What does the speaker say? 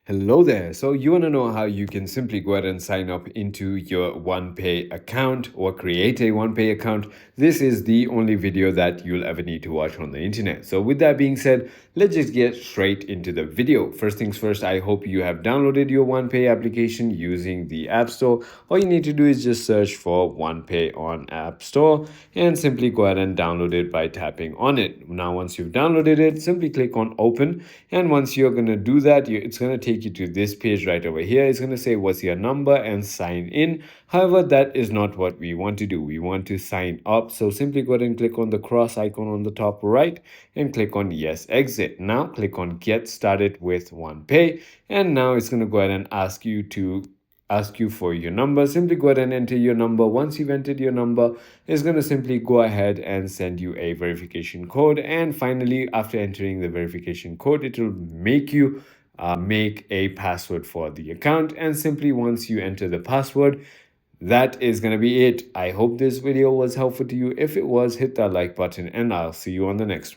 Hello there. So you want to know how you can simply go ahead and sign up into your OnePay account or create a OnePay account. This is the only video that you'll ever need to watch on the internet. So with that being said, let's just get straight into the video. First things first, I hope you have downloaded your OnePay application using the App Store. All you need to do is just search for OnePay on App Store and simply go ahead and download it by tapping on it. Now, once you've downloaded it, simply click on open. And once you're going to do that, it's going to take you to this page right over here. It's going to say what's your number and sign in. However, that is not what we want to do. We want to sign up. So simply go ahead and click on the cross icon on the top right and click on yes exit. Now click on get started with OnePay. And now it's going to go ahead and ask you for your number. Simply go ahead and enter your number. Once you've entered your number, it's going to simply go ahead and send you a verification code. And finally, after entering the verification code, it will make you make a password for the account. And simply once you enter the password, that is going to be it. I hope this video was helpful to you. If it was, hit that like button and I'll see you on the next one.